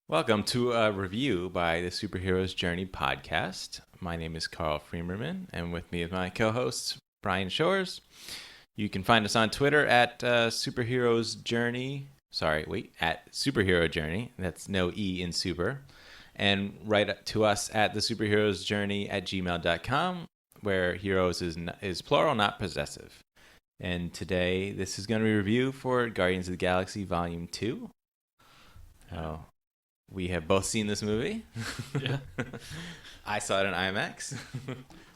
Welcome to a review by the Superheroes Journey podcast. My name is Carl Freemerman, and with me is my co-host, Brian Shores. You can find us on Twitter at Superheroes Journey. At Superhero Journey. That's no E in super. And write to us at the Superheroes Journey at gmail.com, where heroes is plural, not possessive. And today, this is going to be a review for Guardians of the Galaxy Volume 2. Oh. We have both seen this movie. Yeah. I saw it in IMAX.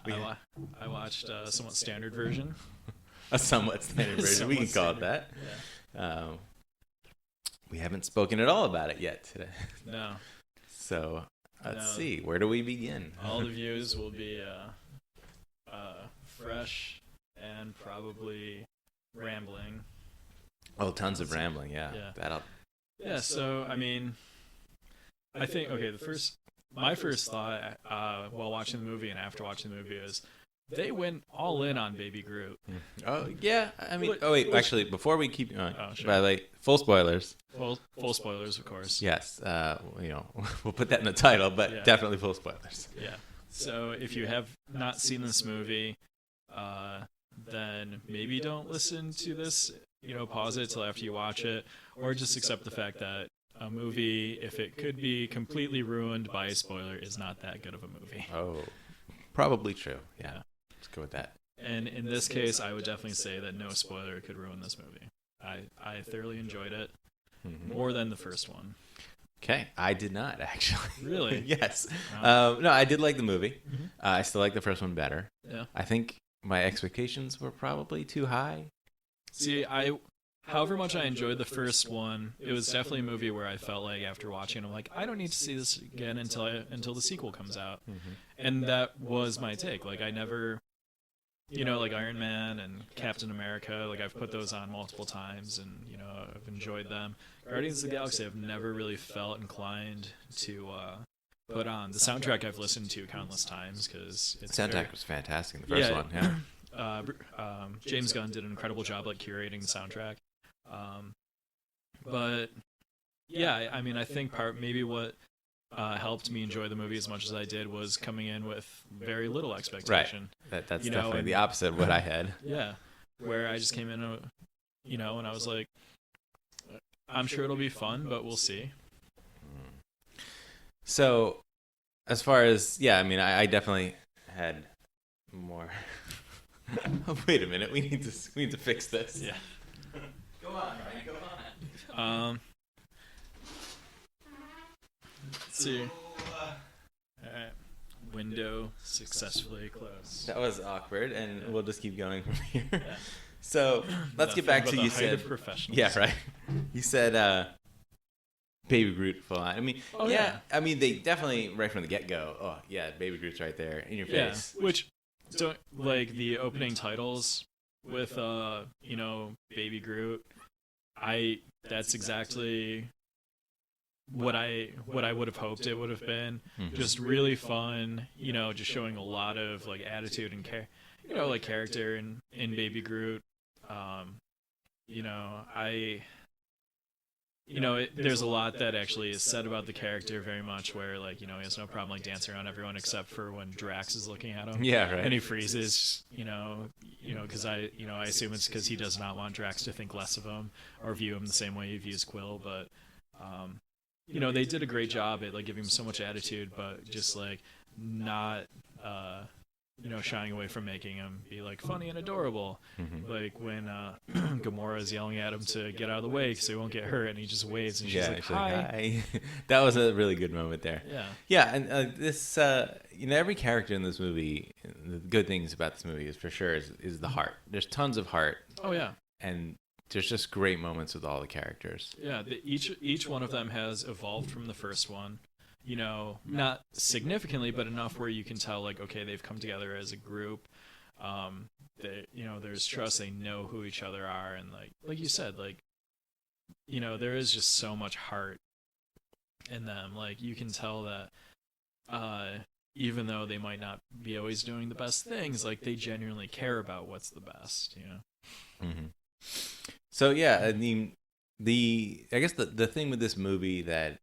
I watched a somewhat standard version. A somewhat standard version. We can call it that. Yeah. We haven't spoken at all about it yet today. No. So let's see. Where do we begin? All the views will be fresh and probably rambling. Oh, tons of rambling. Yeah. Yeah. So I mean, I think my first thought while watching the movie and after watching the movie is they went all in on Baby Groot. Oh yeah, I mean, actually, before we keep going, sure. by the way, full spoilers. Full spoilers, of course. Yes, we'll put that in the title, but definitely full spoilers. Yeah. So if you have not seen this movie, then maybe don't listen to this. Pause it till after you watch it, or just accept the fact that a movie, if it could be completely ruined by a spoiler, is not that good of a movie. Oh, probably true. Yeah. Let's go with that. And in this case, I would definitely say that no spoiler could ruin this movie. I thoroughly enjoyed it more than the first one. Okay, I did not actually. Really? Yes. No, I did like the movie. Mm-hmm. I still like the first one better. Yeah. I think my expectations were probably too high. See, however much I enjoyed the first one, it was definitely a movie where I felt like after watching it, I'm like, I don't need to see this again until the sequel comes out. Mm-hmm. And that was my take. Like, I never, like Iron Man and Captain America, like I've put those on multiple times and, I've enjoyed them. Guardians of the Galaxy, I've never really felt inclined to put on. The soundtrack I've listened to countless times because it's the soundtrack was fantastic in the first one. Yeah. James Gunn did an incredible job like curating the soundtrack. But yeah, I mean, I think maybe what helped me enjoy the movie as much as I did was coming in with very little expectation. Right. That's definitely the opposite of what I had. Yeah, where I just came in, and I was like, I'm sure it'll be fun, but we'll see. So, as far as I mean, I definitely had more. Wait a minute, we need to fix this. Yeah. Go on, Ryan. Go on. Let's see. All right. Window successfully closed. That was awkward, and we'll just keep going from here. Yeah. So let's get back to you said. Yeah, right. You said Baby Groot full on. I mean, I mean, they definitely right from the get go. Oh yeah, Baby Groot's right there in your face. Which don't like the opening titles with Baby Groot. That's exactly what I would have hoped it would have been. Mm-hmm. Just really fun, just showing a lot of like attitude and like character in Baby Groot. There's a lot that actually is said about the character very much where like, he has no problem like dancing around everyone except for when Drax is looking at him. Yeah, right. And he freezes, because I assume it's because he does not want Drax to think less of him or view him the same way he views Quill. But, they did a great job at like giving him so much attitude, but just like not, shying away from making him be like funny and adorable. Mm-hmm. Like when Gamora is yelling at him to get out of the way so he won't get hurt, and he just waves and she's like, "Hi." That was a really good moment there. Yeah, and this, every character in this movie, the good things about this movie is for sure is the heart. There's tons of heart. Oh yeah, and there's just great moments with all the characters. Yeah, each one of them has evolved from the first one. Not significantly, but enough where you can tell, like, okay, they've come together as a group. There's trust. They know who each other are, and like you said, like, there is just so much heart in them. Like, you can tell that, even though they might not be always doing the best things, like, they genuinely care about what's the best. Mm-hmm. So yeah, I mean, I guess the thing with this movie that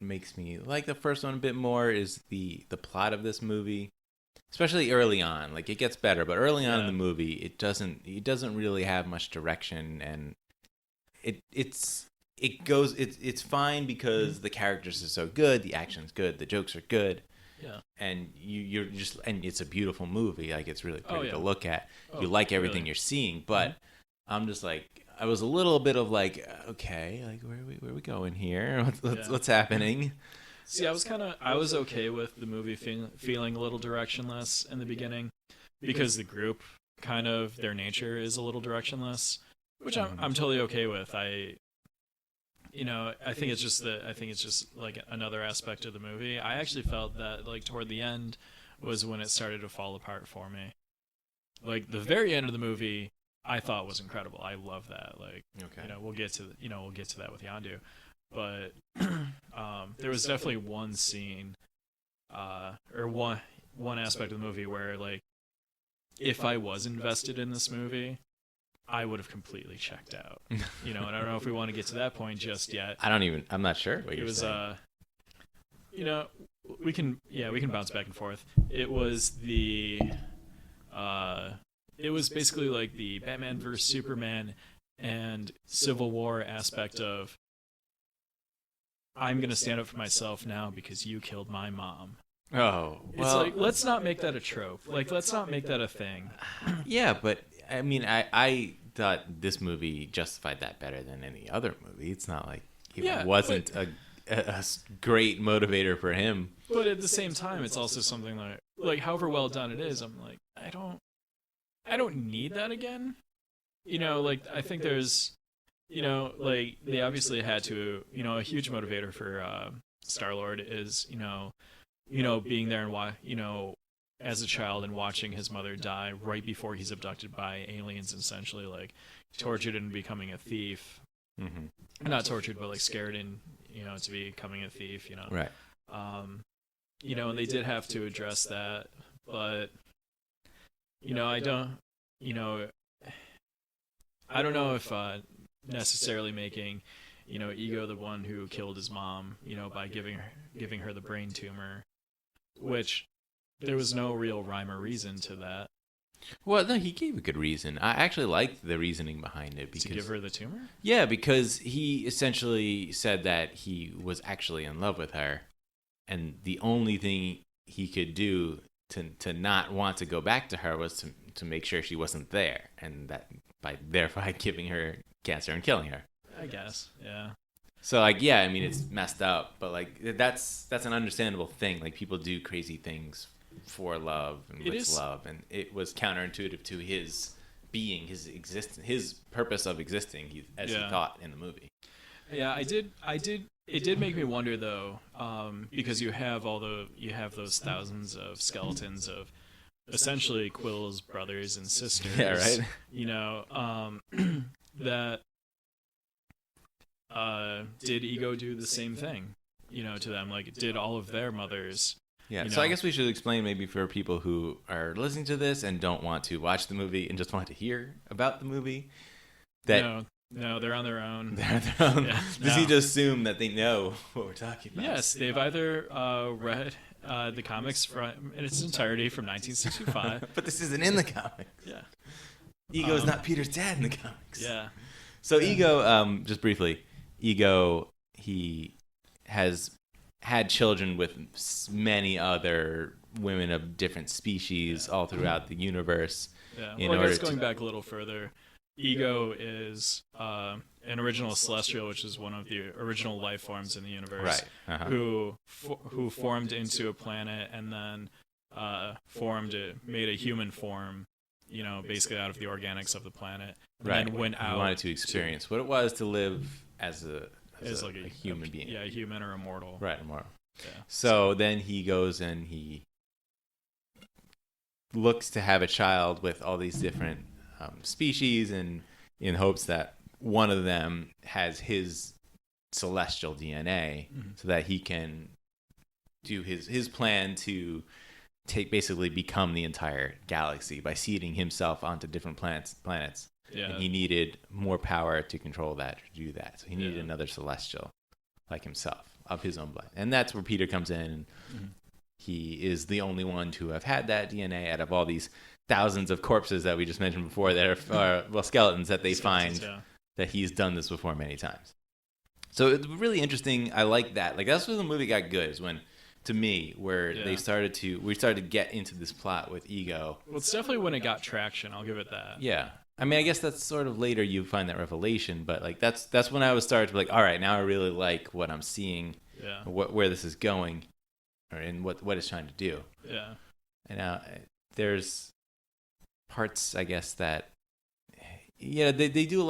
makes me like the first one a bit more is the plot of this movie, especially early on. Like it gets better, but early on in the movie, it doesn't really have much direction, and it's fine because the characters are so good, the action's good, the jokes are good. Yeah. And you're just, and it's a beautiful movie. Like it's really pretty to look at. Oh, You like everything really? you're seeing, but I'm just like, I was a little bit of like, okay, like where are we going here? What's happening? See, I was okay with the movie feeling a little directionless in the beginning because the group kind of their nature is a little directionless, which I'm totally okay with. I think it's just like another aspect of the movie. I actually felt that like toward the end was when it started to fall apart for me. Like the very end of the movie, I thought was incredible. I love that. Like, Okay. we'll get to that with Yondu, but there was definitely one scene, or one aspect of the movie where like if I was invested in this movie, I would have completely checked out. And I don't know if we want to get to that point just yet. I'm not sure what you're saying. We can bounce back and forth. It was basically like the Batman vs Superman and Civil War aspect of I'm going to stand up for myself now because you killed my mom. Oh, well, it's like, let's not make that a trope. Like, let's not make that a thing. Yeah, but I mean, I thought this movie justified that better than any other movie. It's not like it wasn't a great motivator for him. But at the same time, it's also something like however well done it is, I'm like, I don't need that again. Like I think there's, like they obviously had to, a huge motivator for Star-Lord is, being there and why, as a child and watching his mother die right before he's abducted by aliens, essentially like tortured and becoming a thief. Mm-hmm. Not tortured, but like scared and to becoming a thief. Right. And they did have to address that, but I don't know if necessarily making Ego the one who killed his mom, by giving her the brain tumor, which there was no real rhyme or reason to that. Well, no, he gave a good reason. I actually liked the reasoning behind it. Because, to give her the tumor? Yeah, because he essentially said that he was actually in love with her, and the only thing he could do to not want to go back to her was to make sure she wasn't there, and that by thereby giving her cancer and killing her. I guess, yeah. So like, yeah, I mean, it's messed up, but like that's an understandable thing. Like people do crazy things for love and with love, and it was counterintuitive to his being, his existence, his purpose of existing, as he thought in the movie. Yeah, it did make me wonder though, because you have those thousands of skeletons of essentially Quill's brothers and sisters. Yeah, right. That did Ego do the same thing, to them? Like, did all of their mothers? Yeah. So I guess we should explain maybe for people who are listening to this and don't want to watch the movie and just want to hear about the movie. That no, they're on their own. They're on their own. Yeah, Does he just assume that they know what we're talking about? Yes, they've either read the comics in its entirety from 1965. But this isn't in the comics. Yeah. Ego's not Peter's dad in the comics. Yeah. So Ego, just briefly, Ego, he has had children with many other women of different species all throughout the universe. Yeah. Well, I guess going back a little further, Ego is an original Celestial, which is one of the original life forms in the universe, right? Who formed into a planet and then made a human form, basically out of the organics of the planet. And right. Then went out. He wanted to experience what it was to live as a human being. Yeah, a human or immortal. Right, immortal. Yeah. So then he goes and he looks to have a child with all these different species, and in hopes that one of them has his celestial DNA, so that he can do his plan to basically become the entire galaxy by seeding himself onto different planets. Yeah. And he needed more power to control that, to do that. So he needed another celestial like himself. of his own blood. And that's where Peter comes in. And he is the only one to have had that DNA out of all these thousands of corpses that we just mentioned before that are skeletons that they find that he's done this before many times. So it's really interesting. I like that. Like, that's when the movie got good, is when, to me, where we started to get into this plot with Ego. Well, it's definitely when it got traction. I'll give it that. Yeah. I mean, I guess that's sort of later you find that revelation, but like that's when I was started to be like, all right, now I really like what I'm seeing, where this is going, and what it's trying to do. Yeah. And now there's parts, I guess, that they do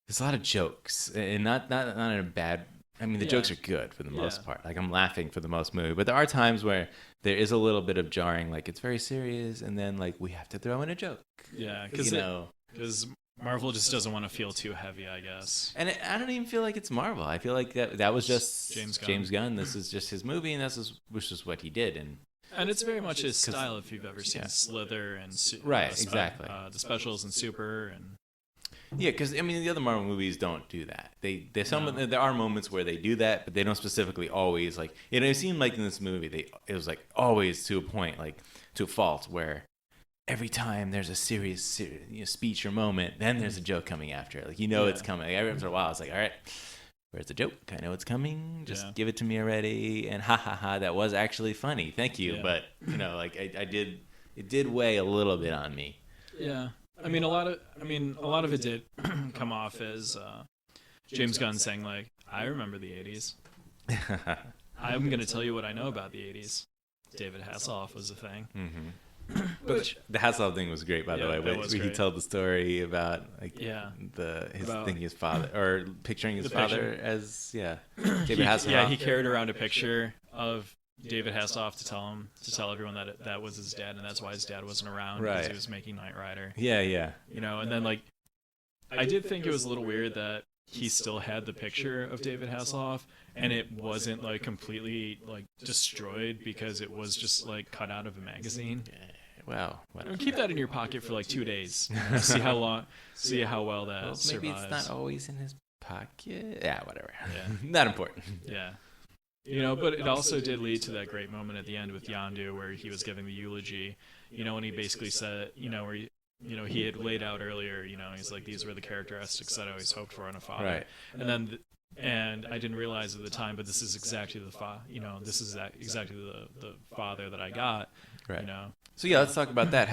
there's a lot of jokes, and not in a bad. I mean, the jokes are good for the most part. Like, I'm laughing for the most movie, but there are times where there is a little bit of jarring. Like, it's very serious, and then like we have to throw in a joke. Yeah, because Marvel just doesn't want to feel too heavy, I guess. And I don't even feel like it's Marvel. I feel like that was just James Gunn. This is just his movie, and which is what he did. And it's very much his style. If you've ever seen Slither and exactly the specials and Super and. Yeah, because I mean the other Marvel movies don't do that. There are moments where they do that, but they don't specifically always like. It seemed like in this movie it was like always to a point, like to a fault, where every time there's a serious speech or moment, then there's a joke coming after it. Like it's coming. Like, every after a while, it's like, all right, where's the joke? I know it's coming. Just give it to me already. And ha ha ha, that was actually funny. Thank you. Yeah. But like it did weigh a little bit on me. Yeah. I mean, a lot of it did come off as James Gunn saying, like, I remember the 80s. I'm going to tell you what I know about the 80s. David Hasselhoff was a thing. Mm-hmm. But the Hasselhoff thing was great, by the way. Where he told the story about thinking his father, or picturing his father as David Hasselhoff. Yeah, he carried around a picture of David Hasselhoff to tell everyone that was his dad, and that's why his dad wasn't around, because he was making Knight Rider. Yeah. And then like, I did think it was a little weird that he still had the picture of David Hasselhoff, and it wasn't like completely like destroyed because it was just like cut out of a magazine. Wow. Keep that in your pocket for like 2 days. See how well that survives. Maybe it's not always in his pocket. Yeah, whatever. Yeah. Not important. Yeah. But it also did lead to that great moment at the end with Yondu, where he was giving the eulogy, and he basically said, where he had laid out earlier, he's like, these were the characteristics that I always hoped for in a father. Right. And then, and I didn't realize at the time, but this is exactly the father that I got, right. So let's talk about that.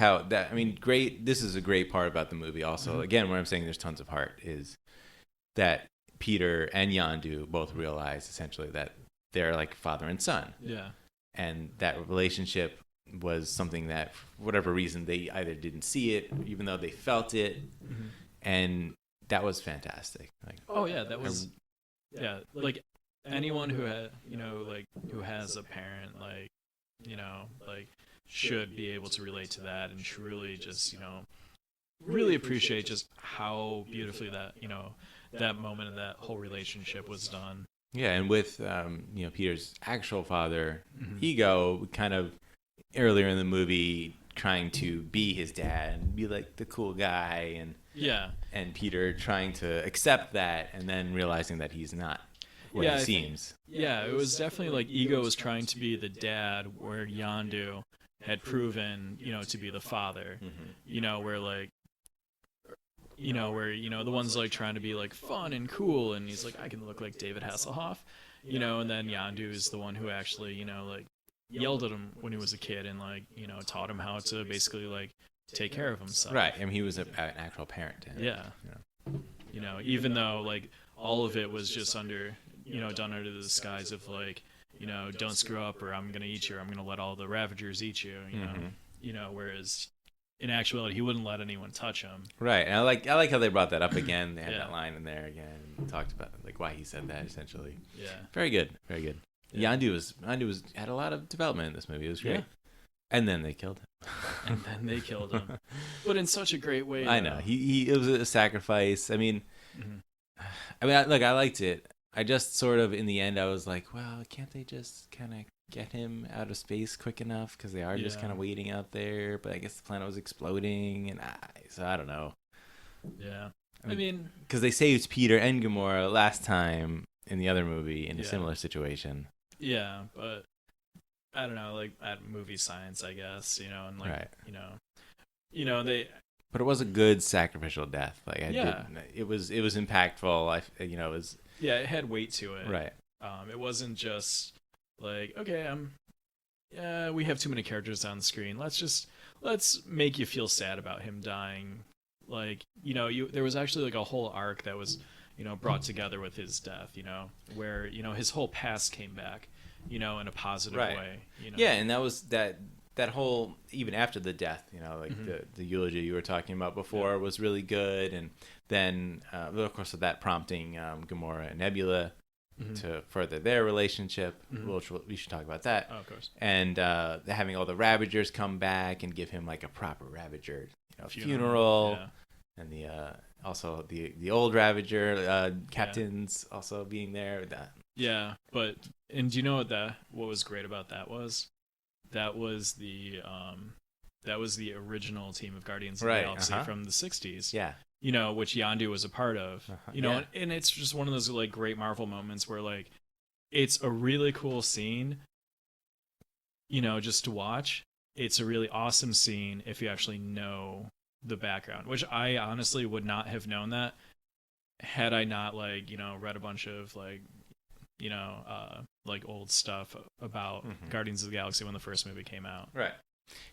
Great. This is a great part about the movie also. Mm-hmm. Again, where I'm saying there's tons of heart is that Peter and Yondu both realize essentially that they're like father and son. Yeah. And that relationship was something that, for whatever reason, they either didn't see it, even though they felt it. Mm-hmm. And that was fantastic. Like, that was, like anyone who had, who has a parent, should be able to relate to that and truly just, really appreciate just how beautifully that, that moment and that whole relationship was done. Yeah, and with Peter's actual father, Ego, kind of earlier in the movie trying to be his dad and be like the cool guy, and Peter trying to accept that, and then realizing that he's not what he seems. It was definitely like Ego was trying to be the dad, where Yondu had proven, to be the father. Where like. Where, the one's like trying to be like fun and cool, and he's like, I can look like David Hasselhoff, and then Yondu is the one who actually, like yelled at him when he was a kid and like, taught him how to basically like take care of himself. Right. I mean, he was an actual parent. Even though like all of it was just under, done under the disguise of like, don't screw up or I'm going to eat you, or I'm going to let all the Ravagers eat you, whereas in actuality, he wouldn't let anyone touch him. Right, and I like how they brought that up again. They had that line in there again, and talked about like why he said that essentially. Yeah, very good. Yeah. Yondu had a lot of development in this movie. It was great. Yeah. And then they killed him. But in such a great way. I know it was a sacrifice. I mean, I liked it. I just sort of in the end I was like, well, can't they just kind of get him out of space quick enough, because they are just kind of waiting out there, but I guess the planet was exploding, and so I don't know. Yeah, I mean, because they saved Peter and Gamora last time, in the other movie in a Yeah. similar situation. Yeah, but I don't know, like at movie science, I guess, and like, Right. they, But it was a good sacrificial death. Like yeah, it was impactful. It was yeah, it had weight to it. right. It wasn't just like, okay, yeah, we have too many characters on the screen. Let's make you feel sad about him dying. Like, there was actually like a whole arc that was, brought together with his death, where, his whole past came back, in a positive Right. way, Yeah, and that was that whole, even after the death, like Mhm. the eulogy you were talking about before was really good, and then of course with that prompting Gamora and Nebula Mhm. to further their relationship, Mhm. which we should talk about that. Oh, of course. And having all the Ravagers come back and give him like a proper Ravager funeral. Yeah. And the also the old Ravager captains also being there. Yeah, and do you know what was great about that was? That was the original team of Guardians of the Right, Galaxy uh-huh. from the 60s. Yeah. Which Yondu was a part of. Yeah. And it's just one of those like great Marvel moments where like it's a really cool scene, just to watch. It's a really awesome scene if you actually know the background, which I honestly would not have known that had I not like, read a bunch of like, like old stuff about Guardians of the Galaxy when the first movie came out. Right.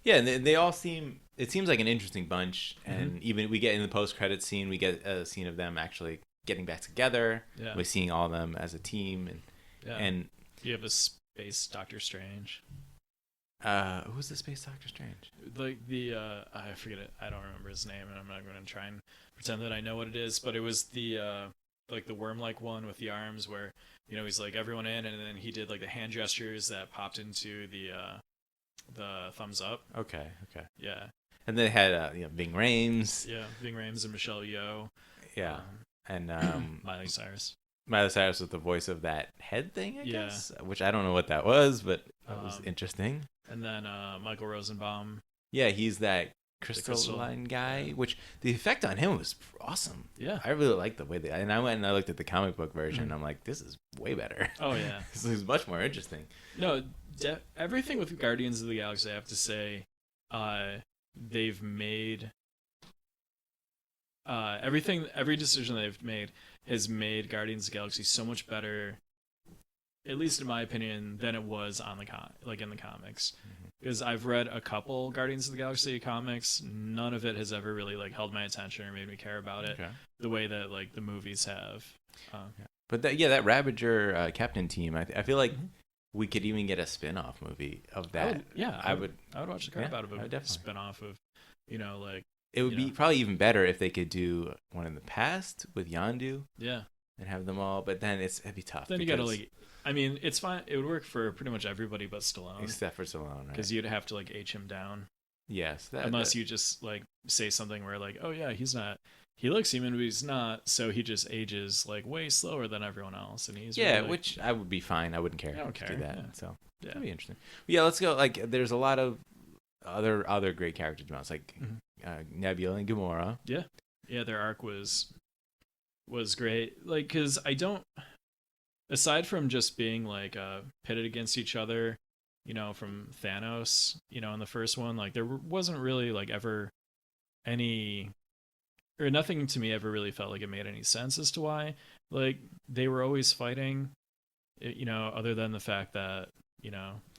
Yeah, and they all it seems like an interesting bunch, and even we get in the post-credits scene, we get a scene of them actually getting back together. Yeah. We're seeing all of them as a team, and you have a space Doctor Strange. who's the Space Doctor Strange? Like I forget it. I don't remember his name, and I'm not going to try and pretend that I know what it is. But it was the like the worm-like one with the arms, where he's like everyone in, and then he did like the hand gestures that popped into the thumbs up. Okay. Yeah. And they had Ving Rhames. Yeah, Ving Rhames and Michelle Yeoh. Yeah, and Miley Cyrus. Miley Cyrus with the voice of that head thing, I Yeah. guess, which I don't know what that was, but that was interesting. And then Michael Rosenbaum. Yeah, he's that crystalline guy, which the effect on him was awesome. Yeah. I really liked the way and I went and I looked at the comic book version. I'm like, this is way better. Oh yeah. This is much more interesting. No, everything with Guardians of the Galaxy, I have to say, they've made every decision they've made has made Guardians of the Galaxy so much better, at least in my opinion, than it was on in the comics. Because I've read a couple Guardians of the Galaxy comics, none of it has ever really like held my attention or made me care about it the way that like the movies have. But that Ravager captain team, I feel like we could even get a spin-off movie of that. I would watch the crap out of a spin-off of, like. It would be probably even better if they could do one in the past with Yondu. Yeah. And have them all, but then it'd be tough. Then you gotta like, I mean, it's fine. It would work for pretty much everybody but Stallone. Except for Stallone, because you'd have to like H him down. Yes. Unless you just like say something where like, oh yeah, he's not. He looks human, but he's not. So he just ages like way slower than everyone else, and he's really, which I would be fine. I wouldn't care. I don't care. To do that. Yeah. So that'd be interesting. But yeah, let's go. Like, there's a lot of other great character developments, like Nebula and Gamora. Yeah, their arc was great. Like, because I don't, aside from just being like pitted against each other, from Thanos, in the first one, like there wasn't really like ever any, or nothing to me ever really felt like it made any sense as to why like they were always fighting, other than the fact that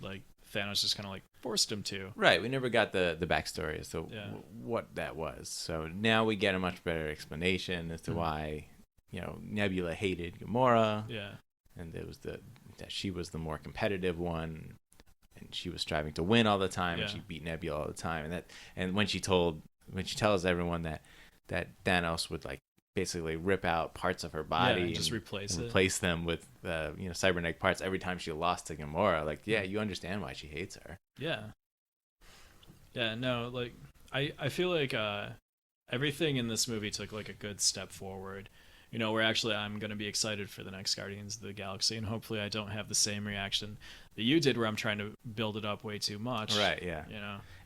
like Thanos just kind of like forced him to. Right. We never got the backstory as to what that was. So now we get a much better explanation as to why, Nebula hated Gamora. Yeah. And it was that she was the more competitive one, and she was striving to win all the time, and she beat Nebula all the time. And when she tells everyone that Thanos would like basically rip out parts of her body and just replace them with cybernetic parts every time she lost to Gamora, like you understand why she hates her. No, like I feel like everything in this movie took like a good step forward, where actually I'm going to be excited for the next Guardians of the Galaxy, and hopefully I don't have the same reaction that you did where I'm trying to build it up way too much. Right. Yeah.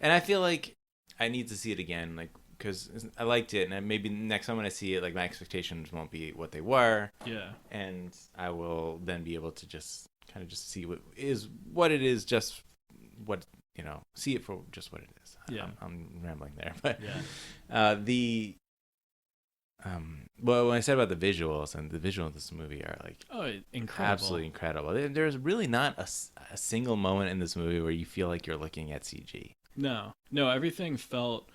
And I feel like I need to see it again, like because I liked it, and maybe next time when I see it, like my expectations won't be what they were, Yeah. and I will then be able to just kind of just see what it is, just what see it for just what it is. Yeah. I'm rambling there, but Yeah. well, when I said about the visuals, and the visuals of this movie are like Incredible. absolutely incredible. There's really not a single moment in this movie where you feel like you're looking at CG. No, everything felt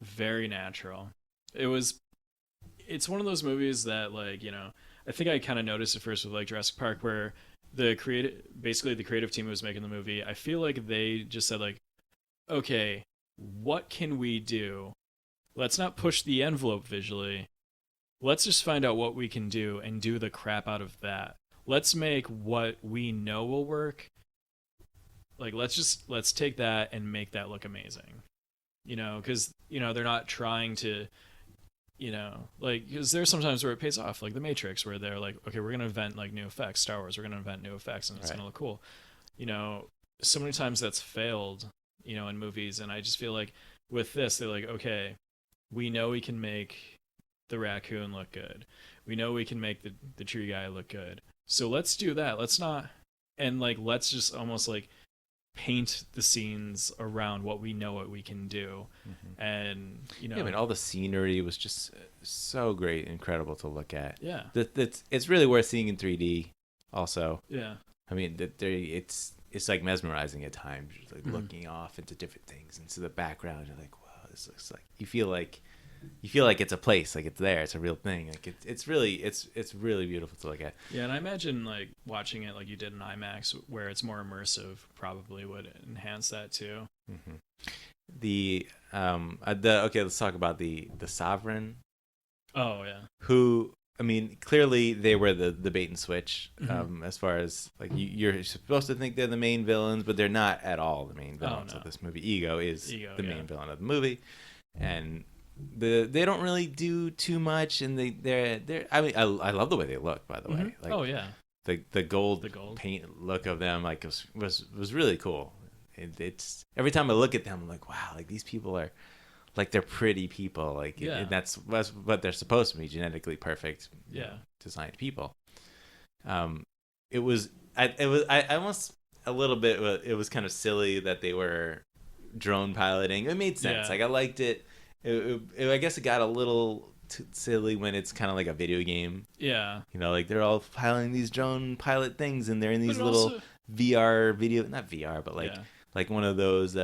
very natural. It's one of those movies that, like, I think I kind of noticed at first with like Jurassic Park, where the creative team who was making the movie, I feel like they just said like, okay, what can we do? Let's not push the envelope visually. Let's just find out what we can do and do the crap out of that. Let's make what we know will work. Like, let's take that and make that look amazing. Because they're not trying to, like, because there's sometimes where it pays off, like The Matrix, where they're like, okay, we're gonna invent like new effects. Star Wars, we're gonna invent new effects, and it's gonna look cool. So many times that's failed, in movies, and I just feel like with this, they're like, okay, we know we can make the raccoon look good. We know we can make the tree guy look good. So let's do that. Let's just almost like paint the scenes around what we know what we can do. Mm-hmm. And I mean, all the scenery was just so great, incredible to look at. Yeah, it's really worth seeing in 3D also. Yeah, I mean, it's like mesmerizing at times, just like looking off into different things, into the background. You're like, wow, this looks like, you feel like it's a place, like it's there, it's a real thing. Like it's really beautiful to look at. Yeah, and I imagine like watching it like you did in IMAX, where it's more immersive, probably would enhance that too. Mm-hmm. Okay, let's talk about the Sovereign. Oh yeah. Who, I mean, clearly they were the bait and switch. As far as like you're supposed to think they're the main villains, but they're not at all the main villains of this movie. Ego is the main villain of the movie, and they don't really do too much, and they're I mean, I love the way they look, by the way. Like, oh yeah, the gold paint look of them, like, was really cool. It's every time I look at them, I'm like, wow, like these people are like, they're pretty people, like, and that's what they're supposed to be, genetically perfect, designed people. It was I almost a little bit, it was kind of silly that they were drone piloting. It made sense. Like, I liked it. I guess it got a little too silly when it's kind of like a video game. Yeah. Like they're all piloting these drone pilot things, and they're in these little VR video, not VR, but like one of those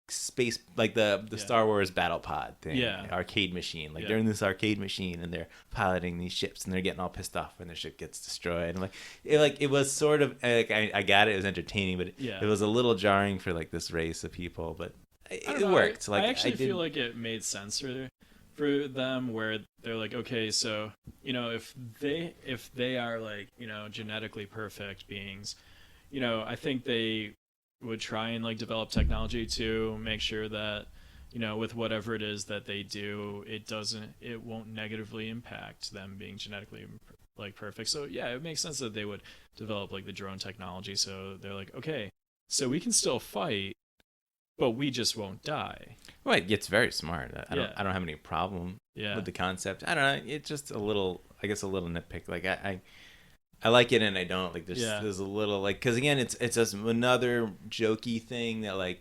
space, like the Star Wars battle pod thing, arcade machine. Like they're in this arcade machine, and they're piloting these ships, and they're getting all pissed off when their ship gets destroyed. And it was sort of like, I got it. It was entertaining, but it was a little jarring for like this race of people, but it worked. I actually feel like it made sense for them, where they're like, okay, so if they are like genetically perfect beings, I think they would try and like develop technology to make sure that with whatever it is that they do, it won't negatively impact them being genetically like perfect. So yeah, it makes sense that they would develop like the drone technology. So they're like, okay, so we can still fight, but we just won't die. Well, it's very smart. I don't have any problem with the concept. I don't know. It's just a little nitpick. Like I like it and I don't. Like there's a little, like, because again, it's just another jokey thing that, like,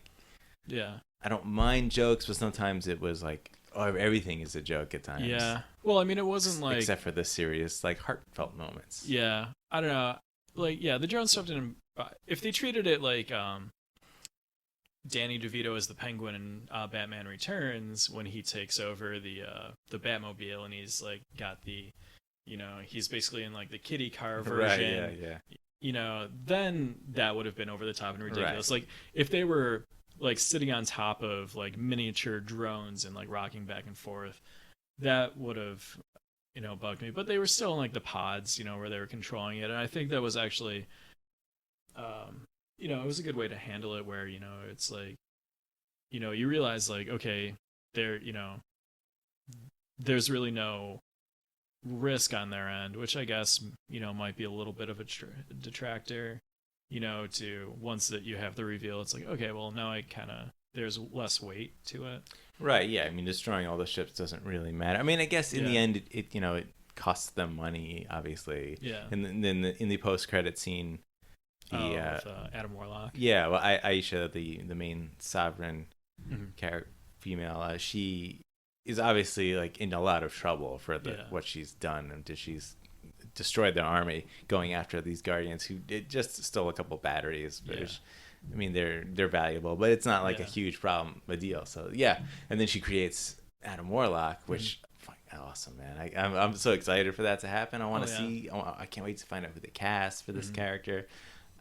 I don't mind jokes, but sometimes it was like, oh, everything is a joke at times. Yeah. Well, I mean, it wasn't like, except for the serious, like, heartfelt moments. Yeah. I don't know. Like, the drone stuff didn't. If they treated it like Danny DeVito as the Penguin in Batman Returns, when he takes over the Batmobile, and he's like got the, he's basically in like the kiddie car version. Right, then that would have been over the top and ridiculous. Right. Like if they were like sitting on top of like miniature drones and like rocking back and forth, that would have bugged me. But they were still in like the pods, where they were controlling it, and I think that was actually it was a good way to handle it, where it's like you realize like, okay, there's really no risk on their end, which I guess might be a little bit of a detractor, to once that you have the reveal, it's like, okay, well, now there's less weight to it. Right. Yeah. I mean, destroying all the ships doesn't really matter. I mean, I guess in the end, it costs them money, obviously. Yeah. And then in the post credit scene, with Adam Warlock. Yeah. Well, Aisha, the main sovereign character, female, she is obviously like in a lot of trouble for what she's done, and she's destroyed their army going after these guardians who did just stole a couple batteries. Which, I mean, they're valuable, but it's not like a huge problem, a deal. So and then she creates Adam Warlock, which awesome, man. I'm so excited for that to happen. I want to see. I can't wait to find out who the cast for this character.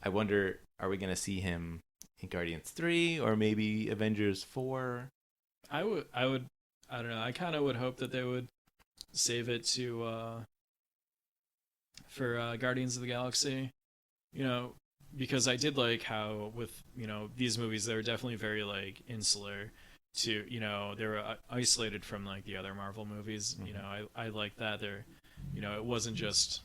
I wonder, are we gonna see him in Guardians 3 or maybe Avengers 4? I don't know. I kind of would hope that they would save it to for Guardians of the Galaxy. Because I did like how with these movies, they were definitely very like insular to they were isolated from like the other Marvel movies. I like that they're it wasn't just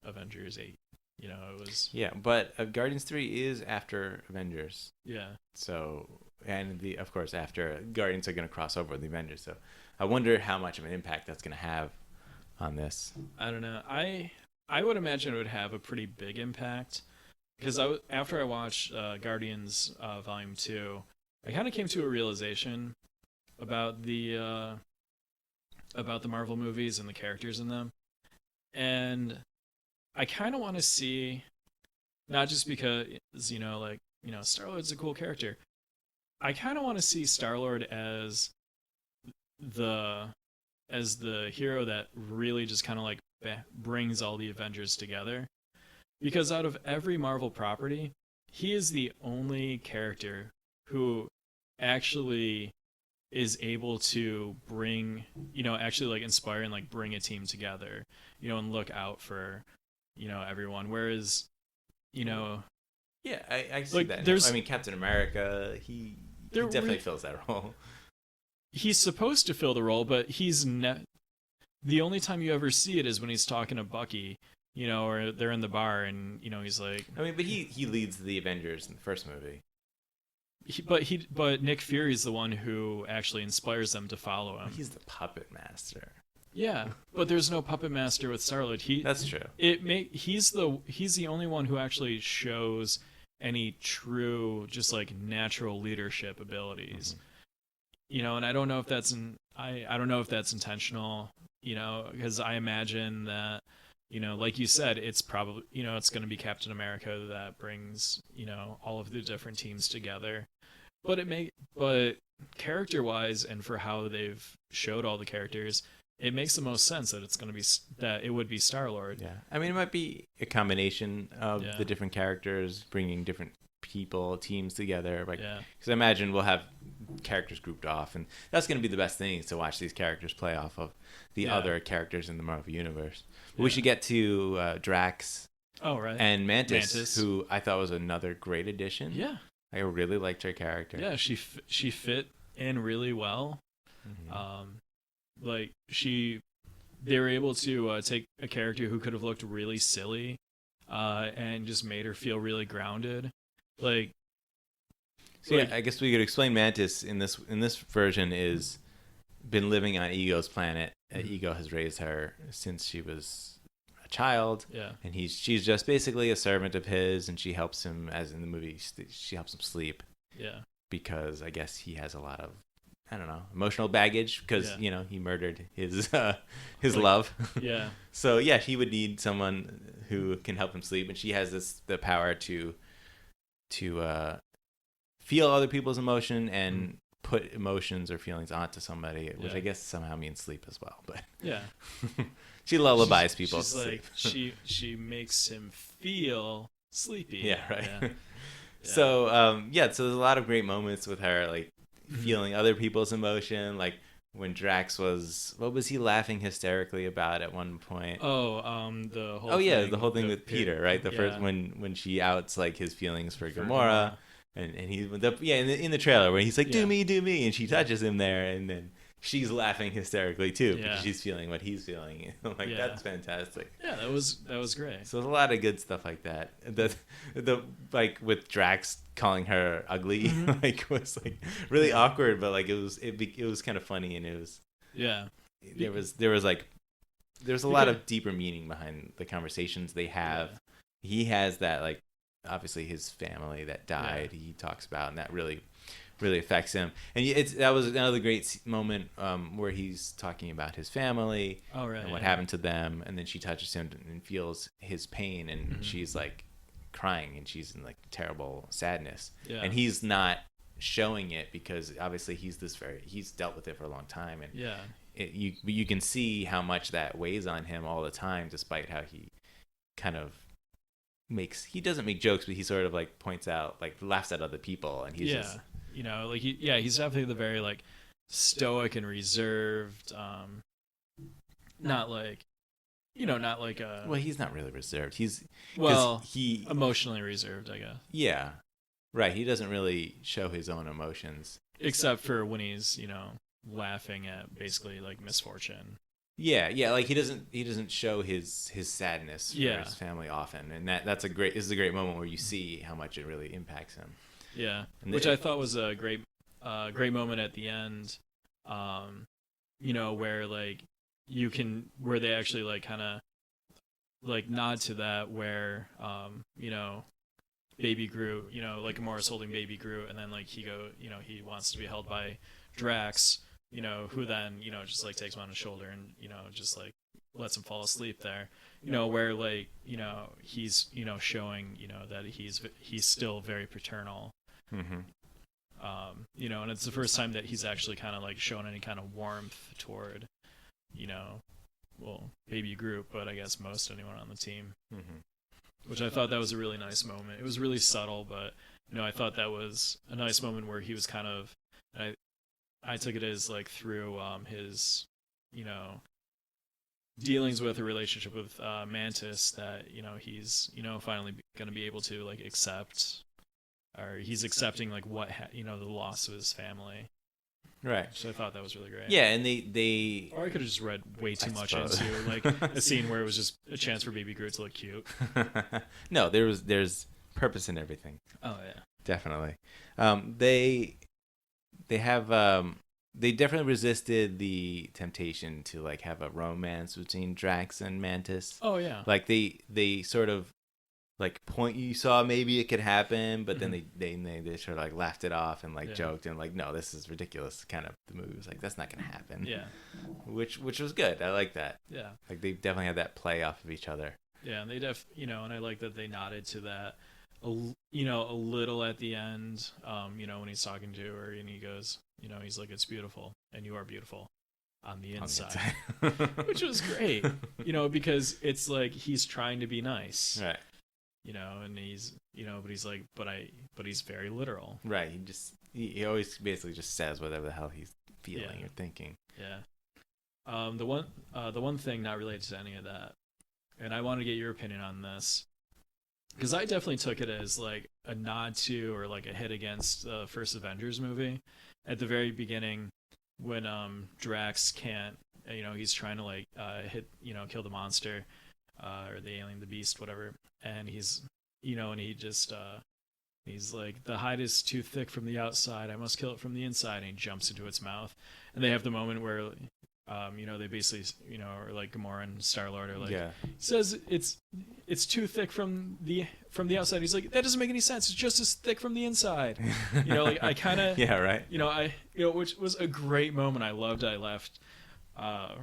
Avengers 8. It was but Guardians 3 is after Avengers. So and of course after Guardians are going to cross over with the Avengers. So I wonder how much of an impact that's going to have on this. I don't know. I would imagine it would have a pretty big impact. Because after I watched Guardians Volume 2, I kind of came to a realization about the Marvel movies and the characters in them. And I kind of want to see, not just because, Star-Lord's a cool character. I kind of want to see Star-Lord as the hero that really just kind of like brings all the Avengers together. Because out of every Marvel property, he is the only character who actually is able to bring, actually like inspire and like bring a team together, and look out for, everyone. Whereas, I see like, that. I mean, Captain America, he definitely fills that role. He's supposed to fill the role, but he's the only time you ever see it is when he's talking to Bucky. Or they're in the bar and, he's like... I mean, but he leads the Avengers in the first movie. But Nick Fury's the one who actually inspires them to follow him. He's the puppet master. Yeah, but there's no puppet master with Star-Lord. That's true. He's the only one who actually shows any true, just like natural leadership abilities. And I don't know if that's I don't know if that's intentional. Because I imagine that. Like you said, it's probably, it's going to be Captain America that brings, all of the different teams together. But character-wise and for how they've showed all the characters, it makes the most sense that it would be Star-Lord. Yeah. I mean, it might be a combination of the different characters, bringing different teams together. Because I imagine we'll have characters grouped off, and that's going to be the best thing, is to watch these characters play off of the other characters in the Marvel Universe. We should get to Drax and Mantis, who I thought was another great addition. Yeah. I really liked her character. Yeah, she fit in really well. They were able to take a character who could have looked really silly and just made her feel really grounded. I guess we could explain Mantis in this version is been living on Ego's planet. Ego has raised her since she was a child. Yeah. And she's just basically a servant of his, and she helps him, as in the movie, she helps him sleep. Yeah. Because I guess he has a lot of, I don't know, emotional baggage because, he murdered his love. Yeah. So, he would need someone who can help him sleep, and she has the power to feel other people's emotion and put emotions or feelings onto somebody, which I guess somehow means sleep as well. But she lullabies people. She's like she makes him feel sleepy. Yeah, right. Yeah. So so there's a lot of great moments with her, like feeling other people's emotion, like when Drax was he laughing hysterically about at one point? The whole thing with Peter, right? The first when she outs like his feelings for Gamora. And he's in the trailer where he's like, do me, and she touches him there, and then she's laughing hysterically too because Yeah. she's feeling what he's feeling. Like Yeah. that's fantastic. Yeah, that was great. So there's a lot of good stuff like that. The like with Drax calling her ugly, Mhm. like was like really Yeah. awkward, but like it was kind of funny, and it was Yeah. there was like there's a lot Okay. of deeper meaning behind the conversations they have. Yeah. He has that, like, obviously his family that died. He talks about, and that really affects him. And that was another great moment where he's talking about his family Oh, right. and what Yeah. happened to them, and then she touches him and feels his pain, and Mhm. she's like crying, and she's in like terrible sadness, Yeah. and he's not showing it because obviously he's dealt with it for a long time, and Yeah. you can see how much that weighs on him all the time, despite how he kind of he doesn't make jokes, but he sort of like points out, like laughs at other people, and he's just like he's definitely the very like stoic and reserved, not like not like well, he's not really reserved. He's well, he emotionally reserved, I guess. yeah, right. He doesn't really show his own emotions. Except for when he's, laughing at basically like misfortune. Yeah, like he doesn't show his sadness for his family often, and this is a great moment where you see how much it really impacts him. Yeah, And which I thought was a great moment at the end, where like where they actually like kind of like nod to that, where Baby Groot, like Gamorre's holding Baby Groot, and then like he wants to be held by Drax, who then, just like takes him on his shoulder and, just like lets him fall asleep there, where like, he's, showing, that he's still very paternal. Mm-hmm. And it's the first time that he's actually kind of like shown any kind of warmth toward, Baby Groot, but I guess most anyone on the team. Mm-hmm. Which I thought that was a really nice moment. It was really subtle, but I thought that was a nice moment where he was kind of, I took it as like through his, dealings with a relationship with Mantis, that he's finally going to be able to like accept, or he's accepting like what the loss of his family. Right. So I thought that was really great. Yeah, and they Or I could have just read way too much suppose. into like a scene where it was just a chance for Baby Groot to look cute. No, there's purpose in everything. Oh yeah, Definitely. They definitely resisted the temptation to like have a romance between Drax and Mantis. oh yeah. Like they sort of like you saw maybe it could happen, but then they sort of like laughed it off and like joked and like, no, this is ridiculous. Kind of the movie was like, that's not gonna happen. Yeah. Which was good. I like that. Yeah. Like they definitely had that play off of each other. Yeah, and they and I like that they nodded to that, a little at the end, when he's talking to her and he goes, he's like, it's beautiful and you are beautiful on the inside, which was great, because it's like he's trying to be nice, right? And he's, but he's like, but he's very literal, right? He always basically just says whatever the hell he's feeling or thinking. Yeah. The one thing not related to any of that, and I want to get your opinion on this, because I definitely took it as like a nod to, or like a hit against the first Avengers movie at the very beginning, when Drax can't, he's trying to like kill the monster, or the alien, the beast, whatever, and he's, and he just he's like, the hide is too thick from the outside, I must kill it from the inside, and he jumps into its mouth, and they have the moment where they basically, or like Gamora and Star-Lord are like, says it's too thick from the outside. He's like, that doesn't make any sense. It's just as thick from the inside. Like I kind of yeah, right. Which was a great moment. I loved it. I laughed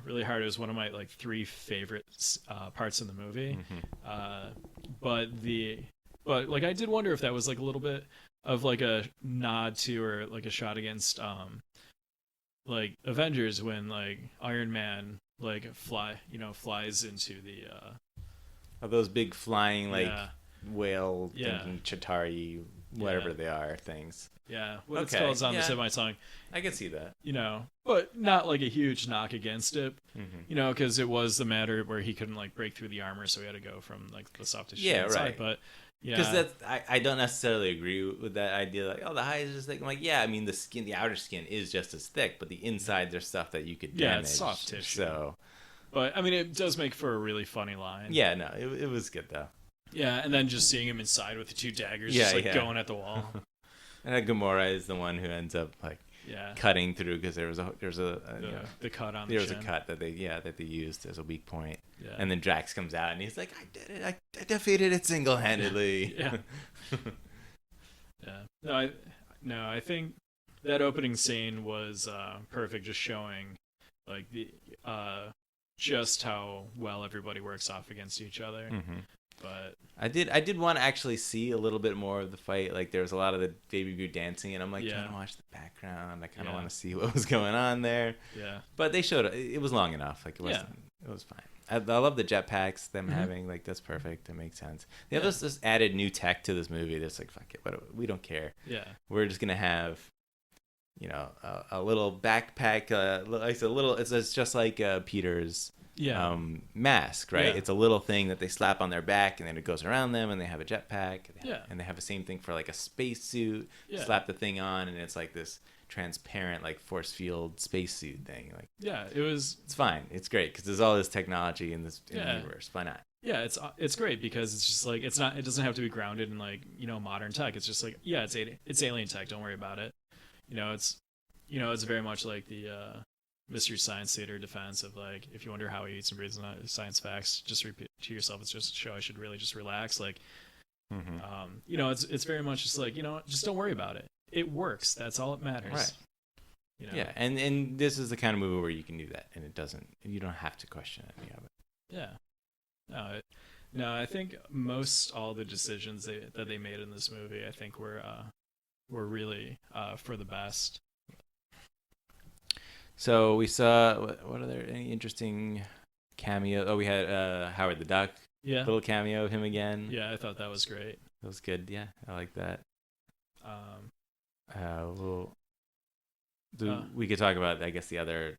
really hard. It was one of my like 3 favorite parts in the movie. Mm-hmm. But like I did wonder if that was like a little bit of like a nod to, or like a shot against like Avengers, when like Iron Man like flies into the those big flying like yeah. whale thinking Chitauri, whatever they are, things. Yeah, what it's called is on the tip of my tongue. I can see that. But not like a huge knock against it. Mm-hmm. Because it was the matter where he couldn't like break through the armor, so he had to go from like the softest shit yeah, inside. right. But Because Yeah. I don't necessarily agree with that idea. Like, oh, the hide is just thick. I'm like, yeah, I mean, the outer skin is just as thick, but the inside, there's stuff that you could Yeah, damage. it's soft tissue. So, But I mean, it does make for a really funny line. yeah, no, it was good though. Yeah, and then just seeing him inside with the two daggers, Yeah, just like yeah. going at the wall. And Gamora is the one who ends up like Yeah. cutting through because there's a The cut on the there was a chin. cut that they used as a weak point. Yeah. And then Drax comes out and he's like, I did it. I defeated it single-handedly. Yeah. Yeah. I think that opening scene was perfect, just showing like the just how well everybody works off against each other. Mm-hmm. But I did want to actually see a little bit more of the fight. Like there was a lot of the Baby Groot dancing, and I'm like trying to watch the background. I kind of want to see what was going on there. Yeah. But they showed it was long enough. Like it was fine. I love the jetpacks. Them having like that's perfect. It makes sense. They have this added new tech to this movie. That's like fuck it. We don't care. Yeah. We're just gonna have, a little backpack. Like a little. It's just like Peter's. Mask, right? Yeah. It's a little thing that they slap on their back, and then it goes around them, and they have a jetpack. And they have the same thing for like a spacesuit. Yeah. Slap the thing on, and it's like this transparent, like force field spacesuit thing. Like, it's fine. It's great because there's all this technology in the universe. Why not? Yeah, it's great because it's just like it doesn't have to be grounded in like modern tech. It's just like it's alien tech. Don't worry about it. It's very much like the Mystery Science Theater defense of like, if you wonder how he eats and breathes science facts, just repeat to yourself, it's just a show. I should really just relax. Like, it's very much just like, just don't worry about it. It works. That's all that matters. Right. Yeah, and this is the kind of movie where you can do that, and you don't have to question any of it. Yeah. No, I think most all the decisions that they made in this movie, I think were really for the best. So we saw, what are there any interesting cameo? Oh, we had Howard the Duck. Yeah. Little cameo of him again. Yeah, I thought that was great. That was good. Yeah, I like that. We could talk about, I guess, the other